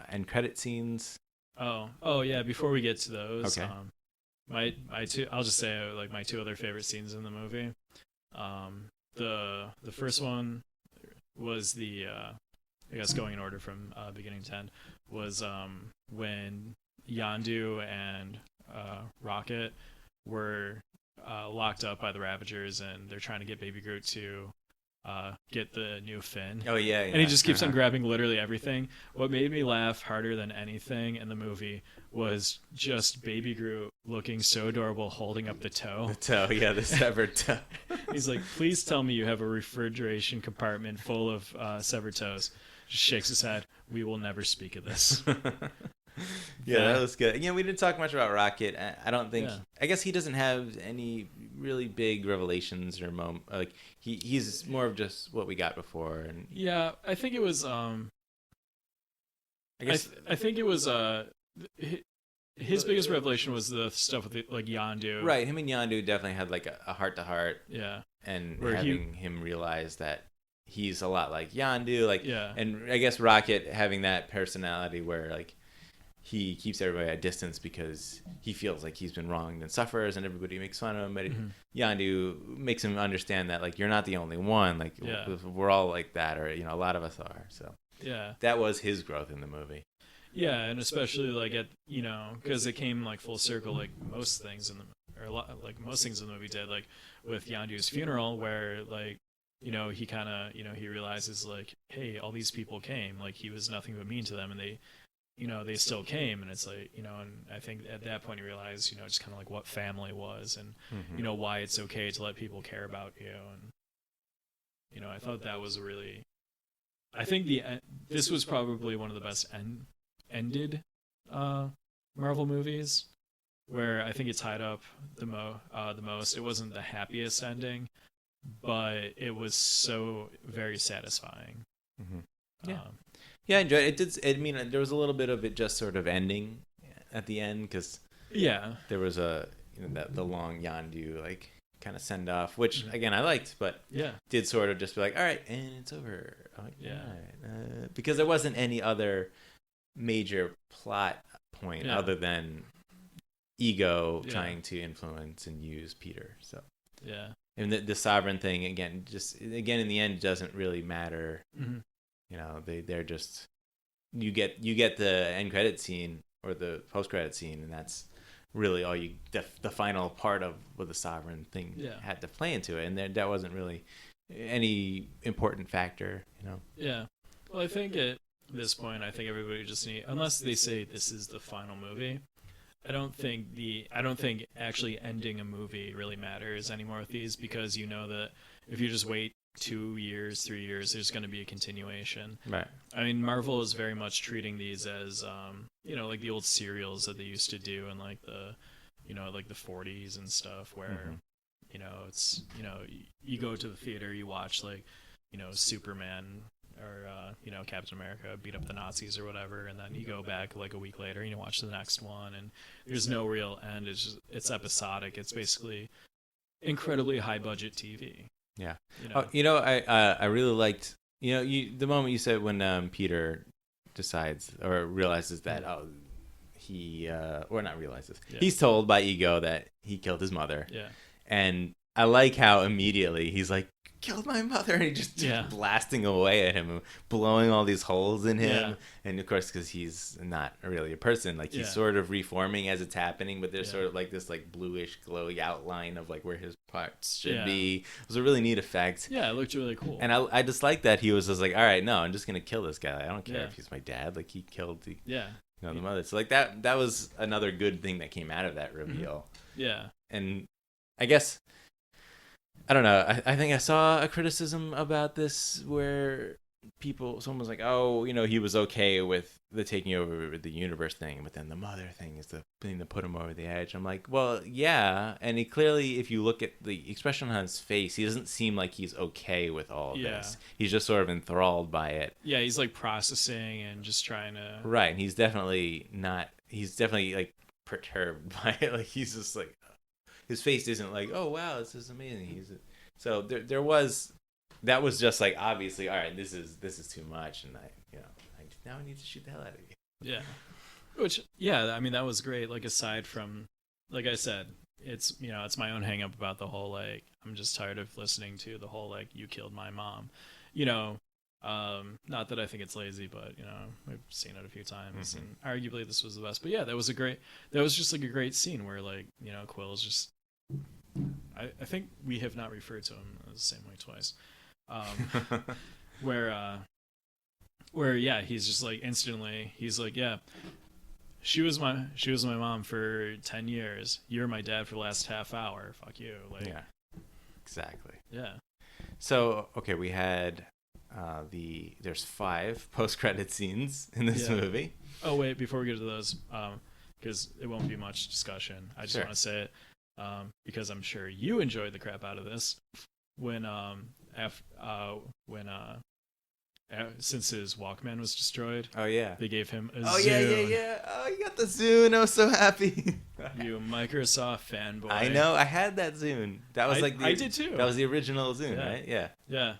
end credit scenes. Oh yeah. Before we get to those, okay. I'll just say like my two other favorite scenes in the movie. The first one was I guess going in order from beginning to end, was when Yondu and Rocket were locked up by the Ravagers, and they're trying to get Baby Groot to get the new fin. Oh, yeah. And he just keeps on grabbing literally everything. What made me laugh harder than anything in the movie was just Baby Groot looking so adorable holding up the toe. The toe, yeah, the severed toe. He's like, please tell me you have a refrigeration compartment full of severed toes. Just shakes his head. We will never speak of this. Yeah, that was good. Yeah, we didn't talk much about Rocket. I don't think. Yeah. I guess he doesn't have any really big revelations or like he's more of just what we got before. And yeah, I think it was. I think it was. His biggest revelation was the stuff with like Yondu. Right, him and Yondu definitely had like a heart to heart. Yeah, and having him realize that he's a lot like Yondu, like, and I guess Rocket having that personality where like he keeps everybody at distance because he feels like he's been wronged and suffers, and everybody makes fun of him. But Yondu makes him understand that like you're not the only one. Like we're all like that, or a lot of us are. So that was his growth in the movie. Yeah, and especially like because it came like full circle, like most things in the movie did, like with Yondu's funeral, where like he kind of he realizes like, hey, all these people came, like he was nothing but mean to them, and they still came, and it's like and I think at that point he realized just kind of like what family was, and why it's okay to let people care about you, and I thought that was I think this was probably one of the best ended Marvel movies, where I think it tied up the most. It wasn't the happiest ending, but it was so very satisfying. Yeah, I enjoyed it. I mean, there was a little bit of it just sort of ending at the end because there was the long Yondu like kind of send off, which again I liked, but did sort of just be like, all right, and it's over. Like, right. Because there wasn't any other major plot point other than Ego trying to influence and use Peter. So Yeah. And the sovereign thing again, in the end, doesn't really matter. Mm-hmm. You know, they're just you get the end credit scene or the post credit scene, and that's really all you the final part of what the sovereign thing had to play into it, and that wasn't really any important factor. You know. Yeah. Well, I think at this point, I think everybody just unless they say this is the final movie. I don't think actually ending a movie really matters anymore with these, because you know that if you just wait 2 years, 3 years, there's going to be a continuation. Right. I mean, Marvel is very much treating these as, like the old serials that they used to do in like the 40s and stuff, where, it's, you go to the theater, you watch like, Superman or Captain America beat up the Nazis or whatever, and then you go back like a week later and you watch the next one, and there's no real end. It's episodic. It's basically incredibly high budget TV. Yeah. I really liked the moment you said when Peter decides or realizes that he or not realizes he's told by Ego that he killed his mother. Yeah. And I like how immediately he's like, killed my mother, and he just blasting away at him, blowing all these holes in him. And of course, because he's not really a person, like he's sort of reforming as it's happening, but there's sort of like this like bluish glowy outline of like where his parts should be. It was a really neat effect. Yeah, it looked really cool. And I just like that he was just like, all right, no, I'm just gonna kill this guy. I don't care if he's my dad. Like he killed the the mother. So like that was another good thing that came out of that reveal. Yeah. And I guess I don't know. I think I saw a criticism about this where someone was like, oh, he was okay with the taking over the universe thing, but then the mother thing is the thing that put him over the edge. I'm like, well, yeah. And he clearly, if you look at the expression on his face, he doesn't seem like he's okay with all of this. He's just sort of enthralled by it. Yeah, he's like processing and just trying to... Right. And he's definitely like perturbed by it. Like he's just like, his face isn't like, oh wow, this is amazing. So there was that was just like, obviously, all right, this is too much, and now I need to shoot the hell out of you. Yeah, which I mean that was great. Like aside from, like I said, it's it's my own hang up about the whole like I'm just tired of listening to the whole like you killed my mom, not that I think it's lazy, but we've seen it a few times, and arguably this was the best. But yeah, that was just like a great scene where like Quill is just. I think we have not referred to him the same way twice. Where he's just like instantly he's like, yeah, she was my mom for 10 years. You're my dad for the last half hour. Fuck you. Like, yeah, exactly. Yeah. So okay, we had there's 5 post-credit scenes in this movie. Oh wait, before we get to those, because it won't be much discussion. I just want to say it. Because I'm sure you enjoyed the crap out of this when since his Walkman was destroyed. Oh yeah, they gave him a Zune. Yeah. Oh, you got the Zune. I was so happy. You Microsoft fanboy. I know. I had that Zune. That was I did too. That was the original Zune, right? Yeah. Yeah.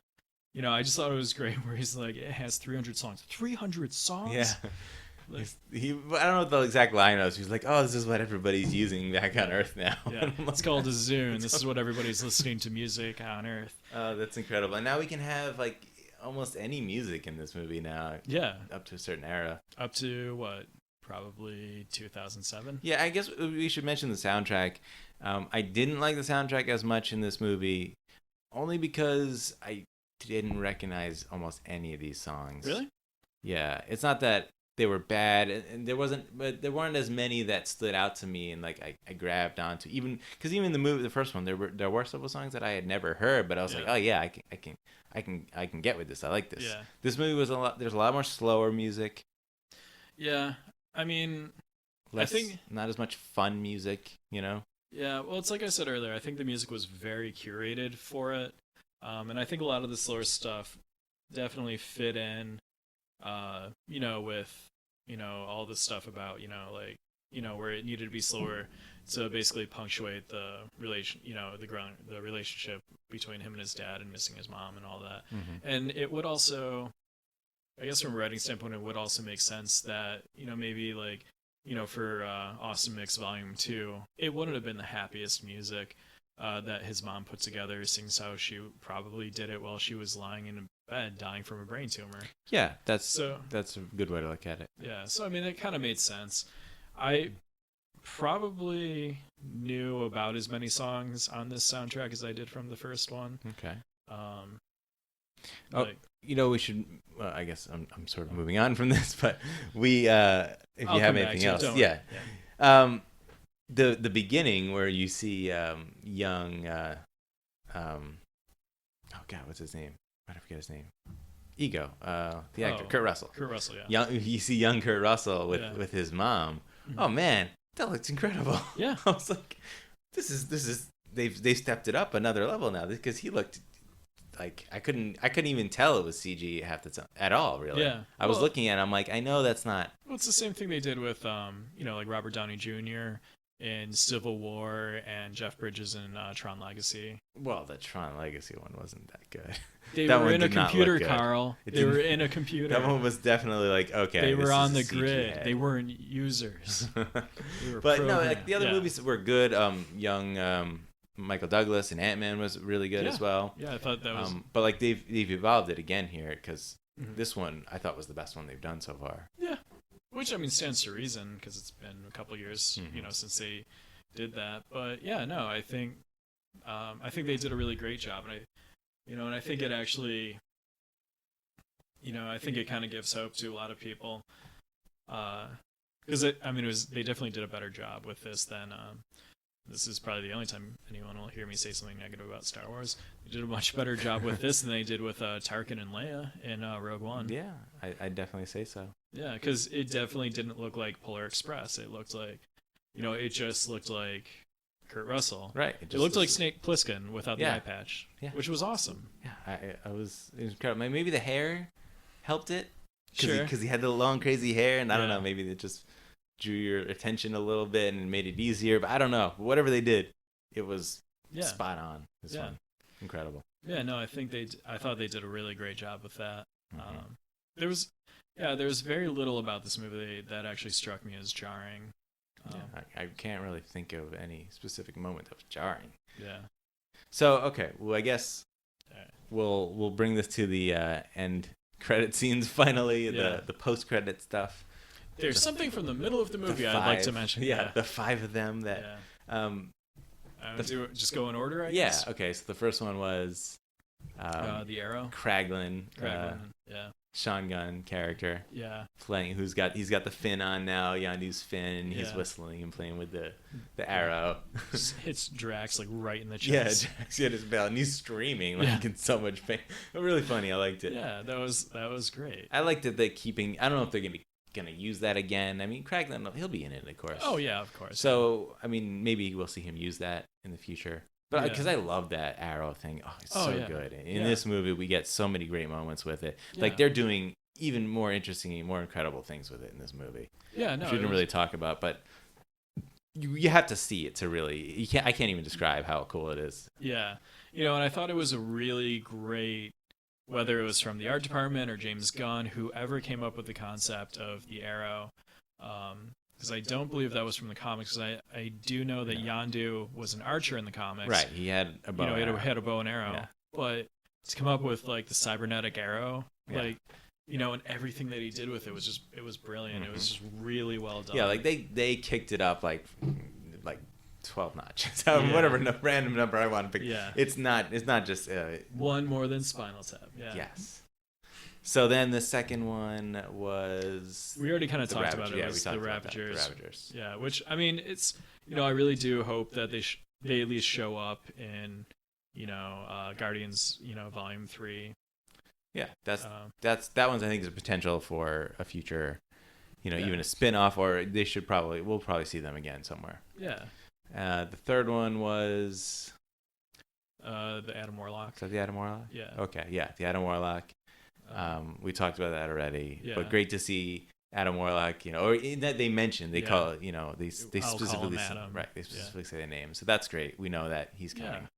I just thought it was great where he's like, it has 300 songs. 300 songs? Yeah. I don't know what the exact line was. He's like, oh, this is what everybody's using back on Earth now. Yeah, it's called a Zune. This is what everybody's listening to music on Earth. Oh, that's incredible. And now we can have like almost any music in this movie now. Yeah. Up to a certain era. Up to what? Probably 2007? Yeah, I guess we should mention the soundtrack. I didn't like the soundtrack as much in this movie, only because I didn't recognize almost any of these songs. Really? Yeah, it's not that they were bad, and there weren't as many that stood out to me, and like I grabbed onto, even because even the first one, there were several songs that I had never heard, but I was like, oh yeah, I can get with this. I like this. Yeah. This movie was there's a lot more slower music. Yeah, I mean, I think not as much fun music, Yeah, well, it's like I said earlier. I think the music was very curated for it, and I think a lot of the slower stuff definitely fit in. With all this stuff about where it needed to be slower to basically punctuate the the relationship between him and his dad and missing his mom and all that. And it would also, I guess from a writing standpoint, it would also make sense that maybe for Awesome Mix Volume 2, it wouldn't have been the happiest music. that his mom put together, sings how she probably did it while she was lying in a bed dying from a brain tumor. Yeah, that's a good way to look at it. Yeah, so I mean, it kind of made sense. I probably knew about as many songs on this soundtrack as I did from the first one. Okay. Like, we should. Well, I guess I'm sort of moving on from this, but we, if you have anything else, yeah. The beginning where you see young, oh God, what's his name? Why did I forget his name? Ego, the actor, Kurt Russell. Kurt Russell, yeah. You see young Kurt Russell with his mom. Mm-hmm. Oh man, that looks incredible. Yeah, I was like, this is they've stepped it up another level now, because he looked like I couldn't even tell it was CG half the time at all, really. Yeah, I was looking at it, I'm like, I know that's not. Well, it's the same thing they did with like Robert Downey Jr. in Civil War and Jeff Bridges in Tron Legacy. Well, the Tron Legacy one wasn't that good. They that were one in a did not computer, look good. Carl. They were in a computer. That one was definitely like, okay. They were on the CG grid. head. They weren't users. They were but programmed. no, like the other movies were good. Young Michael Douglas and Ant-Man was really good as well. Yeah, I thought that was. But like they've evolved it again here, because this one I thought was the best one they've done so far. Yeah, which I mean stands to reason, because it's been a couple of years, since they did that. But yeah, no, I think they did a really great job, and I think it actually, I think it kind of gives hope to a lot of people, because they definitely did a better job with this than. This is probably the only time anyone will hear me say something negative about Star Wars. They did a much better job with this than they did with Tarkin and Leia in Rogue One. Yeah, I definitely say so. Yeah, because it definitely didn't look like Polar Express. It looked like, it just looked like Kurt Russell. Right. It looked like Snake Plissken without the eye patch, which was awesome. Yeah, it was incredible. Maybe the hair helped it. Sure. Because he had the long, crazy hair, and I don't know, maybe it just drew your attention a little bit and made it easier. But I don't know. Whatever they did, it was spot on. This one. Incredible. Yeah, no, I thought they did a really great job with that. There was very little about this movie that actually struck me as jarring. I can't really think of any specific moment that was jarring. Yeah. So okay, well I guess we'll bring this to the end credit scenes finally. The post credit stuff. There's something from the middle of the movie I'd like to mention. Yeah, the 5 of them that. Just go in order, I guess. Yeah. Okay. So the first one was. The Arrow. Kraglin. Yeah. Sean Gunn character. Yeah. Playing. He's got the fin on now. Yondu's fin. And he's whistling and playing with the arrow. Hits Drax like right in the chest. Yeah, Drax hit his bell and he's screaming like in so much pain. Really funny. I liked it. Yeah, that was great. I liked that they're keeping. I don't know if they're gonna use that again. I mean, Kraglin, he'll be in it, of course. Oh yeah, of course. So I mean, maybe we'll see him use that in the future. But because I love that arrow thing. Oh, it's so good. In this movie, we get so many great moments with it. Yeah. Like they're doing even more interesting, more incredible things with it in this movie. Yeah, no, which we didn't really talk about, but you have to see it to really. I can't even describe how cool it is. Yeah, and I thought it was a really great. Whether it was from the art department or James Gunn, whoever came up with the concept of the arrow, because I don't believe that was from the comics. Because I do know that Yondu was an archer in the comics. Right, he had a bow. He had a bow and arrow. Yeah. But to come up with like the cybernetic arrow, and everything that he did with it was brilliant. It was just really well done. Yeah, like they kicked it up like 12 notches. Whatever random number I want to pick. Yeah. It's not just one more than Spinal Tap. Yeah. Yes. So then the second one was we already kind of talked about it. It was the Ravagers. Yeah, which I mean, it's I really do hope that they at least show up in Guardians Volume 3. Yeah, that one's I think is a potential for a future, even a spin-off, or we'll probably see them again somewhere. Yeah. The third one was the Adam Warlock. Is that the Adam Warlock? Yeah. Okay, yeah, the Adam Warlock. We talked about that already. Yeah. But great to see Adam Warlock, or that they mentioned, they call it, they specifically Adam. Right, they specifically say the name. So that's great. We know that he's coming.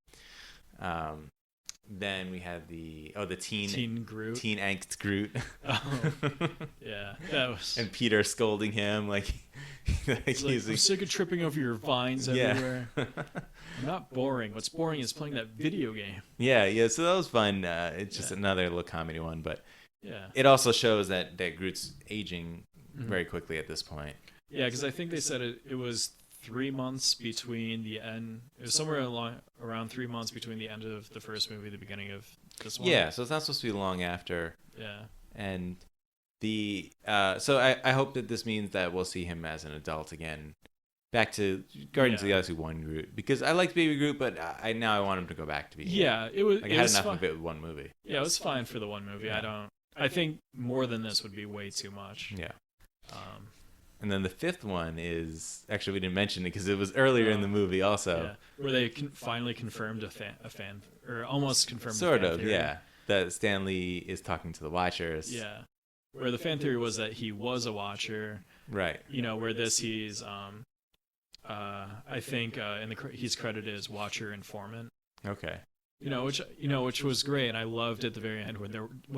then we had the Teen Groot. teen angst Groot. Oh, yeah, that was. And Peter scolding him like It's like, I'm sick of tripping over your vines everywhere. Yeah. I'm not boring. What's boring is playing that video game. Yeah. So that was fun. It's just another little comedy one, but Yeah. it also shows that Groot's aging very quickly at this point. Yeah, because I think they said it was 3 months between the end. It was somewhere around 3 months between the end of the first movie, the beginning of this one. Yeah, so it's not supposed to be long after. Yeah. And so I hope that this means that we'll see him as an adult again. Back to Guardians of the Galaxy 1 Groot, because I liked Baby Groot, but I want him to go back to being. Yeah, it was. Like, it I had was enough fun. of it with one movie. Yeah, it was fine for the one movie. Yeah. I think more than this would be way too much. Yeah. And then the fifth one is actually, we didn't mention it because it was earlier in the movie also. Yeah, where they finally confirmed a fan, or almost confirmed. Sort a fan of, theory. yeah. That Stan Lee is talking to the Watchers. Yeah, where the fan theory was that he was a Watcher. Right. Where he's I think he's credited as Watcher Informant. Okay. Which was great, and I loved at the very end when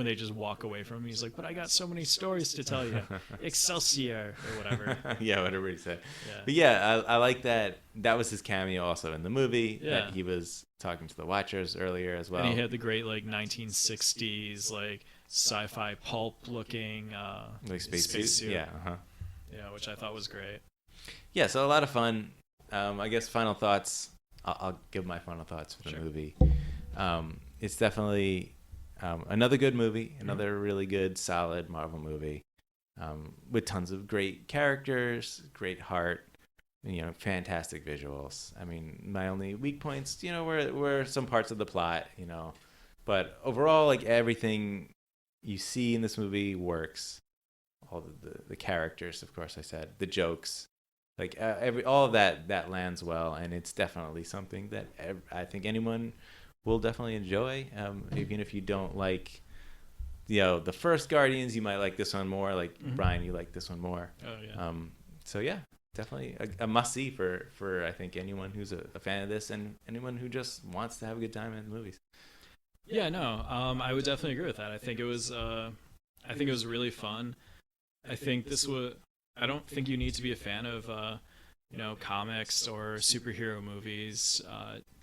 they just walk away from him. He's like, "But I got so many stories to tell you, Excelsior," or whatever. Yeah, whatever he said. Yeah. But yeah, I like that. That was his cameo also in the movie. Yeah. That he was talking to the Watchers earlier as well. And he had the great 1960s sci-fi pulp looking space suit. Yeah. Yeah, which I thought was great. Yeah, so a lot of fun. I guess final thoughts. I'll give my final thoughts for the movie. It's definitely another good movie, another really good, solid Marvel movie, with tons of great characters, great heart, fantastic visuals. I mean, my only weak points, were some parts of the plot, but overall, everything you see in this movie works. All the characters, of course, I said, the jokes. All of that lands well, and it's definitely something that I think anyone will definitely enjoy. Even if you don't like, the first Guardians, you might like this one more. Like Brian, you like this one more. Oh yeah. So yeah, definitely a must see for I think anyone who's a fan of this and anyone who just wants to have a good time in the movies. Yeah, no, I would definitely agree with that. I think it was really fun. I think I don't think you need to be a fan of, comics or superhero movies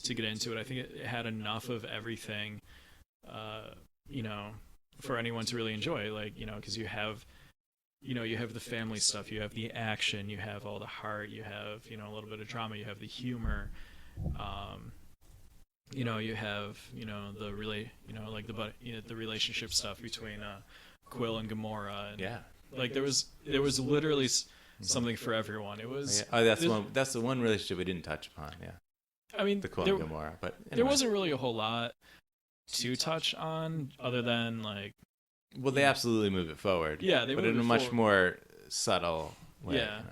to get into it. I think it had enough of everything, for anyone to really enjoy. Because you have the family stuff, you have the action, you have all the heart, you have, a little bit of drama, you have the humor, you have, the relationship stuff between Quill and Gamora. And, yeah. There was literally something for everyone. It was. That's the one relationship we didn't touch upon. Yeah. I mean, the Quill and Gamora, but anyway. There wasn't really a whole lot to touch on other than Well, they absolutely move it forward. Yeah, but in a much more subtle way. Yeah.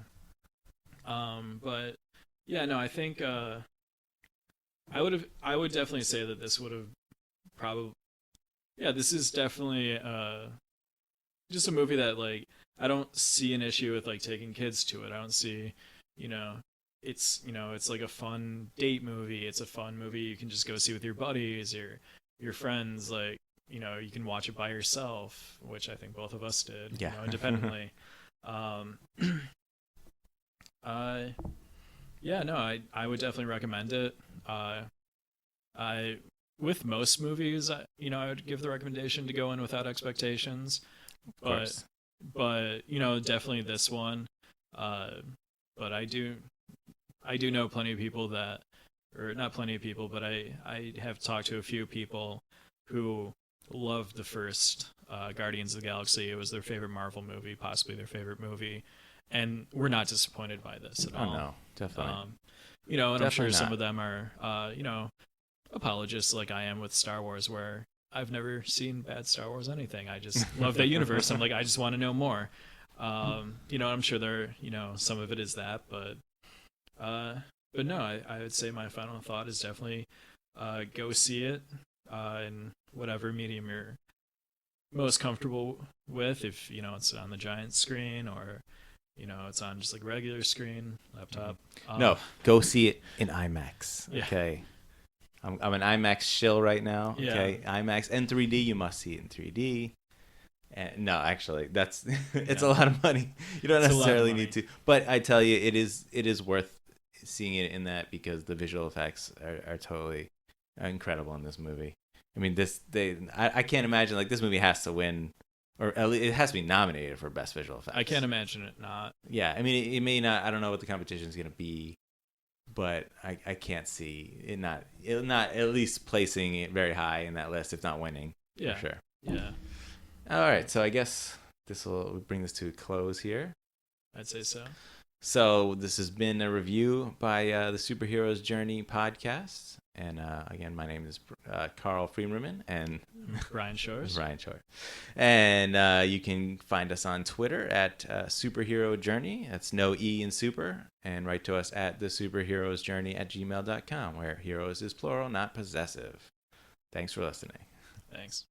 But yeah, no, I think I would definitely say that this would have probably. Yeah, this is definitely just a movie that I don't see an issue with taking kids to it. I don't see, it's it's a fun date movie. It's a fun movie you can just go see with your buddies or your friends. You can watch it by yourself, which I think both of us did. Yeah. Independently. Yeah, no, I would definitely recommend it. With most movies, I would give the recommendation to go in without expectations. But definitely this one. But I do know plenty of people or not plenty of people, but I have talked to a few people who loved the first Guardians of the Galaxy. It was their favorite Marvel movie, possibly their favorite movie, and we're not disappointed by this at all. Oh no, definitely. And definitely I'm sure not. some of them are, apologists like I am with Star Wars, where I've never seen bad Star Wars anything. I just love that universe. I'm I just want to know more. I'm sure there, some of it is that, but no, I would say my final thought is definitely go see it in whatever medium you're most comfortable with. If it's on the giant screen or it's on just regular screen, laptop. No, go see it in IMAX. Yeah. Okay. I'm an IMAX shill right now. Yeah. Okay, IMAX and 3D. You must see it in 3D. And no, actually, that's it's a Yeah. lot of money. You don't It's a lot of necessarily money. need to, but I tell you, it is worth seeing it in that because the visual effects are totally incredible in this movie. I mean, I can't imagine like this movie has to win, or at least it has to be nominated for best visual effects. I can't imagine it not. Yeah, I mean, it may not. I don't know what the competition is going to be, but I can't see it not at least placing it very high in that list, if not winning. Yeah. For sure. Yeah. All right, so I guess this will bring this to a close here. I'd say so. So this has been a review by the Superheroes Journey podcast. And again, my name is Carl Freemerman and Brian Shores. Ryan Shore. And you can find us on Twitter at Superhero Journey. That's no E in super. And write to us at thesuperheroesjourney@gmail.com, where heroes is plural, not possessive. Thanks for listening. Thanks.